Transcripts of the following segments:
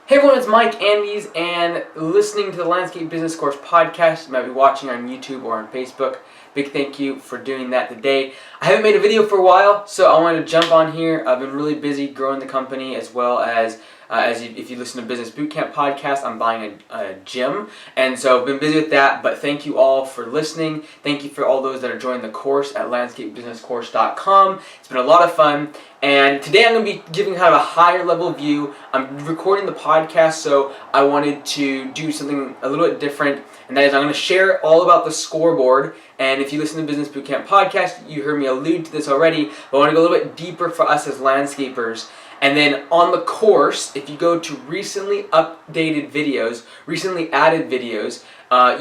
Hey everyone, it's Mike Andes, and listening to the Landscape Business Course podcast. You might be watching on YouTube or on Facebook. Big thank you for doing that today. I haven't made a video for a while, so I wanted to jump on here. I've been really busy growing the company, as well as if you listen to Business Bootcamp podcast, I'm buying a gym, and so I've been busy with that. But thank you all for listening. Thank you for all those that are joining the course at landscapebusinesscourse.com. It's been a lot of fun. And today I'm going to be giving kind of a higher level view. I'm recording the podcast, so I wanted to do something a little bit different, and that is I'm going to share all about the scoreboard. And if you listen to Business Bootcamp podcast, you heard me allude to this already, but I want to go a little bit deeper for us as landscapers. And then on the course, if you go to recently updated videos, recently added videos,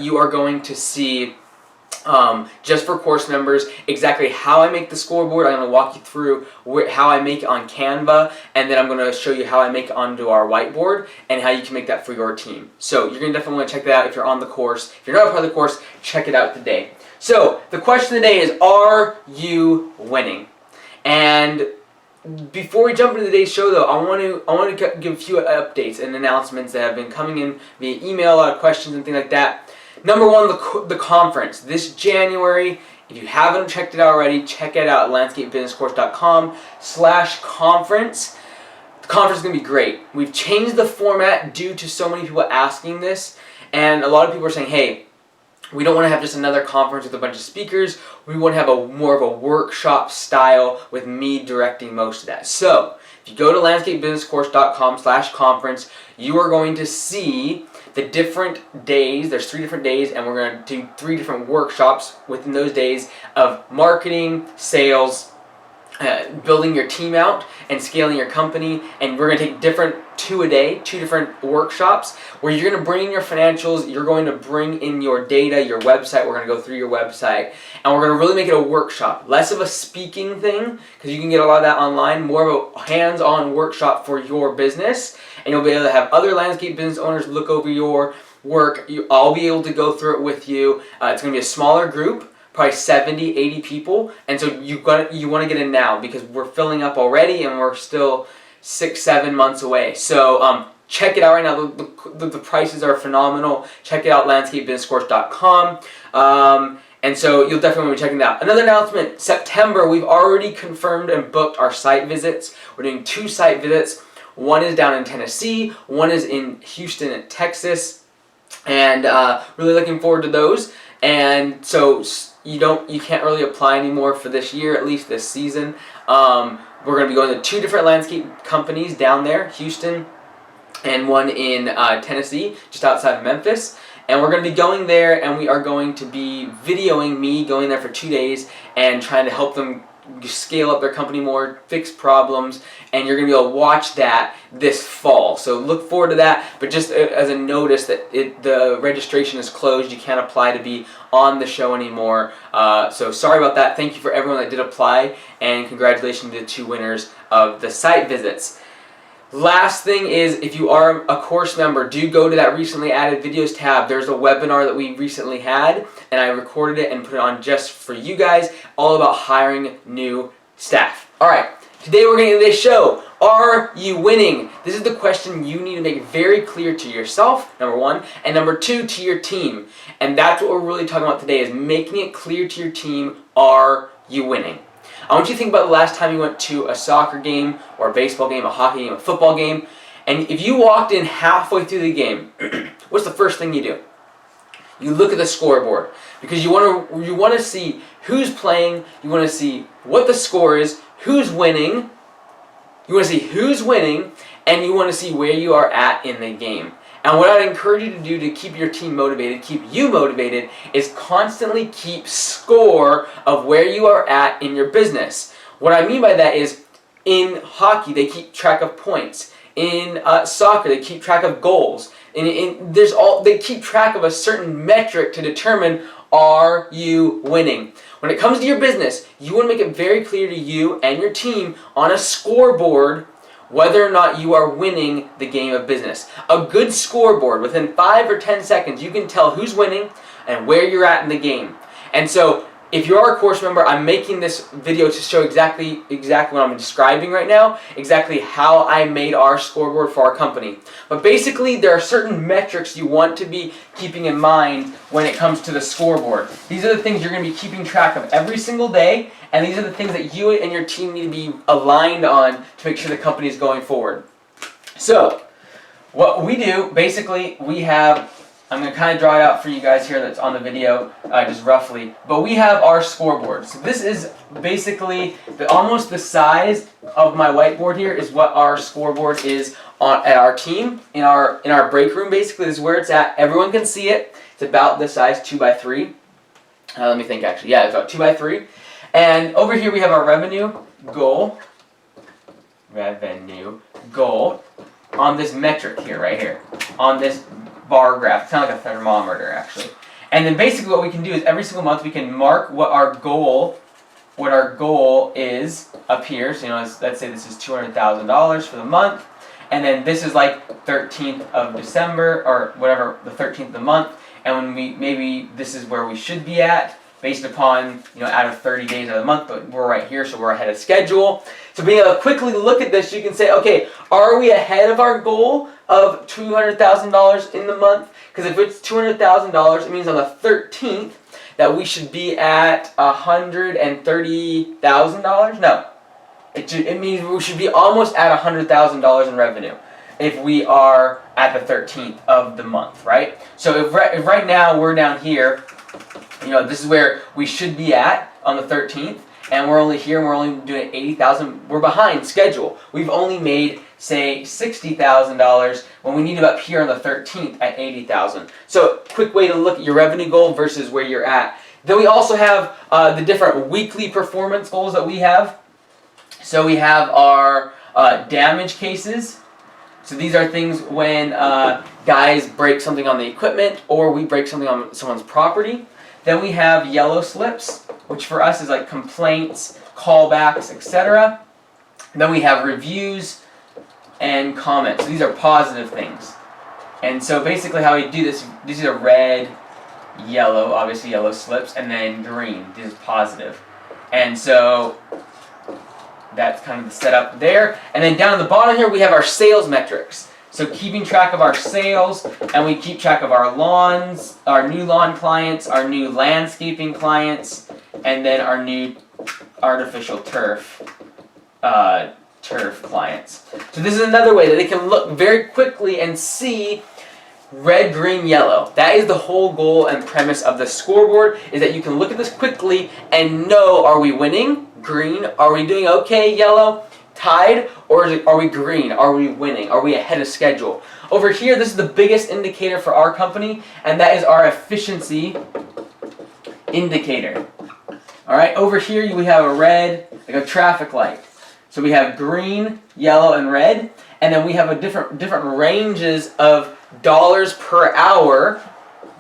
you are going to see just for course members, exactly how I make the scoreboard. I'm going to walk you through how I make it on Canva, and then I'm going to show you how I make it onto our whiteboard and how you can make that for your team. So you're going to definitely want to check that out if you're on the course. If you're not a part of the course, check it out today. So the question today is, are you winning? And before we jump into today's show, though, I want to give a few updates and announcements that have been coming in via email, a lot of questions and things like that. Number one, the conference. This January, if you haven't checked it out already, check it out at landscapebusinesscourse.com/conference. The conference is going to be great. We've changed the format due to so many people asking this, and a lot of people are saying, hey, we don't want to have just another conference with a bunch of speakers. We want to have more of a workshop style with me directing most of that. So, if you go to landscapebusinesscourse.com/conference, you are going to see the different days. There's 3 different days, and we're going to do 3 different workshops within those days of marketing, sales, building your team out, and scaling your company. And we're going to take 2 a day, 2 different workshops where you're going to bring in your financials, you're going to bring in your data, your website. We're going to go through your website, and we're going to really make it a workshop. Less of a speaking thing, because you can get a lot of that online, more of a hands-on workshop for your business, and you'll be able to have other landscape business owners look over your work. I'll be able to go through it with you. It's going to be a smaller group, probably 70, 80 people, and so you want to get in now, because we're filling up already, and we're still 6-7 months away. So check it out right now. The prices are phenomenal. Check it out, landscapebusinesscourse.com. And so you'll definitely want to be checking that out. Another announcement, September, we've already confirmed and booked our site visits. We're doing 2 site visits. One is down in Tennessee, one is in Houston, Texas, and really looking forward to those. And so you can't really apply anymore for this year, at least this season. We're going to be going to 2 different landscape companies down there, Houston, and one in Tennessee, just outside of Memphis. And we're going to be going there, and we are going to be videoing me going there for 2 days and trying to help them scale up their company more, fix problems, and you're going to be able to watch that this fall. So look forward to that, but just as a notice that the registration is closed. You can't apply to be on the show anymore. So sorry about that. Thank you for everyone that did apply, and congratulations to the 2 winners of the site visits. Last thing is, if you are a course member, do go to that recently added videos tab. There's a webinar that we recently had, and I recorded it and put it on just for you guys, all about hiring new staff. All right, today we're going to do this show. Are you winning? This is the question you need to make very clear to yourself, number 1, and number 2, to your team. And that's what we're really talking about today, is making it clear to your team, are you winning? I want you to think about the last time you went to a soccer game or a baseball game, a hockey game, a football game, and if you walked in halfway through the game, what's the first thing you do? You look at the scoreboard, because you want to see who's playing, you want to see what the score is, who's winning, you want to see who's winning, and you want to see where you are at in the game. And what I'd encourage you to do to keep your team motivated, keep you motivated, is constantly keep score of where you are at in your business. What I mean by that is, in hockey, they keep track of points. In soccer, they keep track of goals. They keep track of a certain metric to determine, are you winning? When it comes to your business, you want to make it very clear to you and your team on a scoreboard whether or not you are winning the game of business. A good scoreboard, within 5 or 10 seconds, you can tell who's winning and where you're at in the game. And so if you are a course member, I'm making this video to show exactly what I'm describing right now, exactly how I made our scoreboard for our company. But basically, there are certain metrics you want to be keeping in mind when it comes to the scoreboard. These are the things you're going to be keeping track of every single day, and these are the things that you and your team need to be aligned on to make sure the company is going forward. So, what we do, basically, we have, I'm going to kind of draw it out for you guys here that's on the video, just roughly. But we have our scoreboard. So this is basically almost the size of my whiteboard here is what our scoreboard is at our team. In our break room, basically, this is where it's at. Everyone can see it. It's about this size, 2x3. Let me think, actually. Yeah, it's about 2x3. And over here we have our revenue goal. Revenue goal on this metric here, right here. On this bar graph. It's kind of like a thermometer, actually. And then basically what we can do is every single month we can mark what our goal is up here. So, let's say this is $200,000 for the month. And then this is like 13th of December, or whatever, the 13th of the month. And when maybe this is where we should be at, based upon, out of 30 days of the month, but we're right here, so we're ahead of schedule. So being able to quickly look at this, you can say, okay, are we ahead of our goal of $200,000 in the month? Because if it's $200,000, it means on the 13th that we should be at $130,000? No. It means we should be almost at $100,000 in revenue if we are at the 13th of the month, right? So if right now we're down here, this is where we should be at on the 13th, and we're only here and we're only doing $80,000. We're behind schedule. We've only made, say, $60,000 when we need to be up here on the 13th at $80,000. So, quick way to look at your revenue goal versus where you're at. Then we also have the different weekly performance goals that we have. So we have our damage cases. So these are things when guys break something on the equipment or we break something on someone's property. Then we have yellow slips, which for us is like complaints, callbacks, etc. Then we have reviews and comments. So these are positive things. And so basically how we do this, these are red, yellow, obviously yellow slips, and then green. This is positive. And so that's kind of the setup there. And then down at the bottom here we have our sales metrics. So keeping track of our sales, and we keep track of our lawns, our new lawn clients, our new landscaping clients, and then our new artificial turf clients. So this is another way that they can look very quickly and see red, green, yellow. That is the whole goal and premise of the scoreboard, is that you can look at this quickly and know, are we winning? Green. Are we doing okay? Yellow. Tied, or are we green? Are we winning? Are we ahead of schedule? Over here, this is the biggest indicator for our company, and that is our efficiency indicator. Alright, over here we have a red, like a traffic light. So we have green, yellow, and red, and then we have a different ranges of dollars per hour.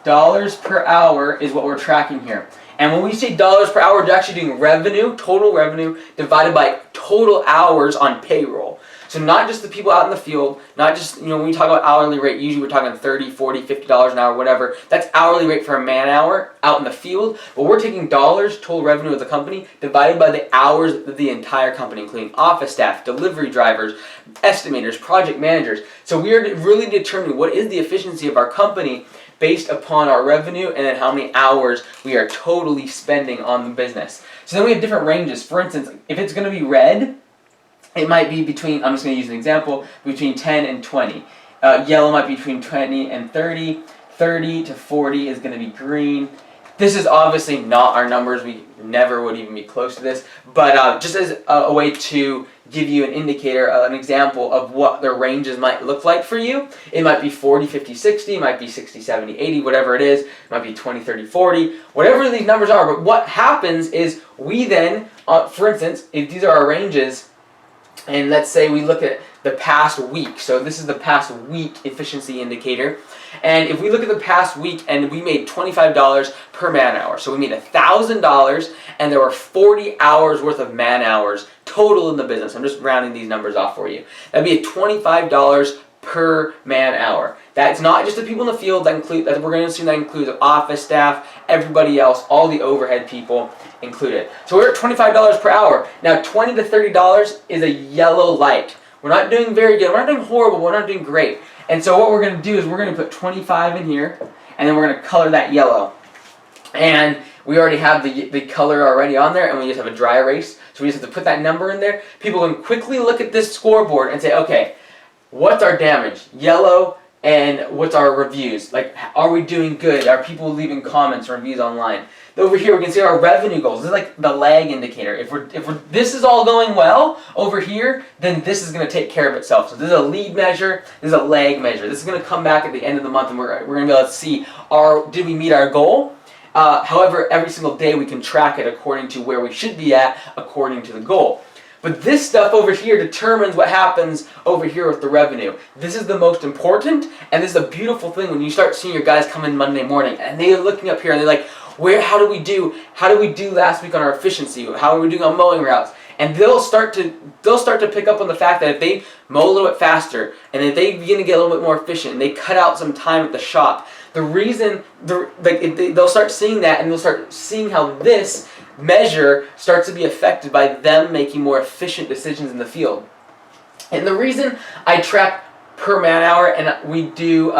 Dollars per hour is what we're tracking here. And when we say dollars per hour, we're actually doing revenue, total revenue, divided by total hours on payroll. So not just the people out in the field, not just, when we talk about hourly rate, usually we're talking $30, $40, $50 an hour, whatever. That's hourly rate for a man hour out in the field. But we're taking dollars, total revenue of the company, divided by the hours of the entire company, including office staff, delivery drivers, estimators, project managers. So we are really determining what is the efficiency of our company based upon our revenue and then how many hours we are totally spending on the business. So then we have different ranges. For instance, if it's going to be red, it might be between, I'm just going to use an example, between 10 and 20. Yellow might be between 20 and 30. 30 to 40 is going to be green. This is obviously not our numbers. We never would even be close to this. But just as a way to give you an indicator, an example of what the ranges might look like for you. It might be 40, 50, 60. It might be 60, 70, 80, whatever it is. It might be 20, 30, 40. Whatever these numbers are. But what happens is we then, for instance, if these are our ranges, and let's say we look at the past week. So this is the past week efficiency indicator. And if we look at the past week and we made $25 per man hour. So we made $1,000 and there were 40 hours worth of man hours total in the business. I'm just rounding these numbers off for you. That'd be $25 per man hour. That's not just the people in the field that we're going to assume that includes office staff, everybody else, all the overhead people included. So we're at $25 per hour. Now $20 to $30 is a yellow light. We're not doing very good. We're not doing horrible. We're not doing great. And so what we're going to do is we're going to put 25 in here, and then we're going to color that yellow. And we already have the color already on there, and we just have a dry erase. So we just have to put that number in there. People can quickly look at this scoreboard and say, okay, what's our damage? Yellow. And what's our reviews? Like, are we doing good? Are people leaving comments or reviews online? Over here, we can see our revenue goals. This is like the lag indicator. If this is all going well over here, then this is going to take care of itself. So this is a lead measure. This is a lag measure. This is going to come back at the end of the month, and we're going to be able to see, did we meet our goal? However, every single day we can track it according to where we should be at, according to the goal. But this stuff over here determines what happens over here with the revenue. This is the most important, and this is a beautiful thing when you start seeing your guys come in Monday morning, and they're looking up here, and they're like, how do we do last week on our efficiency? How are we doing on mowing routes? And they'll start to pick up on the fact that if they mow a little bit faster, and if they begin to get a little bit more efficient, and they cut out some time at the shop, they'll start seeing that, and they'll start seeing how this measure starts to be affected by them making more efficient decisions in the field. And the reason I track per man hour, and we do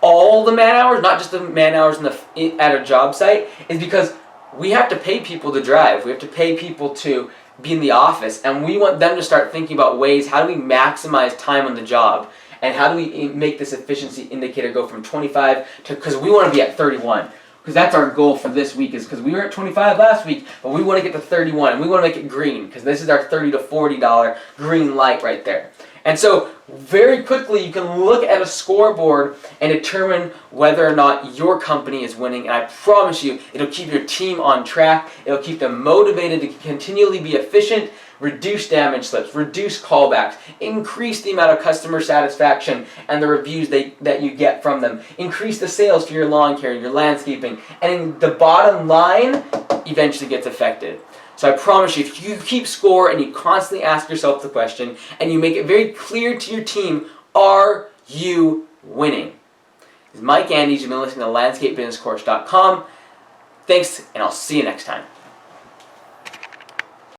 all the man hours, not just the man hours at a job site, is because we have to pay people to drive. We have to pay people to be in the office, and we want them to start thinking about ways, how do we maximize time on the job, and how do we make this efficiency indicator go from 25 to, because we want to be at 31. Because that's our goal for this week, is because we were at 25 last week, but we want to get to 31, and we want to make it green, because this is our $30 to $40 green light right there. And so very quickly you can look at a scoreboard and determine whether or not your company is winning, and I promise you it'll keep your team on track, it'll keep them motivated to continually be efficient, reduce damage slips, reduce callbacks, increase the amount of customer satisfaction and the reviews that you get from them, increase the sales for your lawn care, your landscaping, and the bottom line eventually gets affected. So I promise you, if you keep score and you constantly ask yourself the question and you make it very clear to your team, are you winning? This is Mike Andes. You've been listening to LandscapeBusinessCourse.com. Thanks, and I'll see you next time.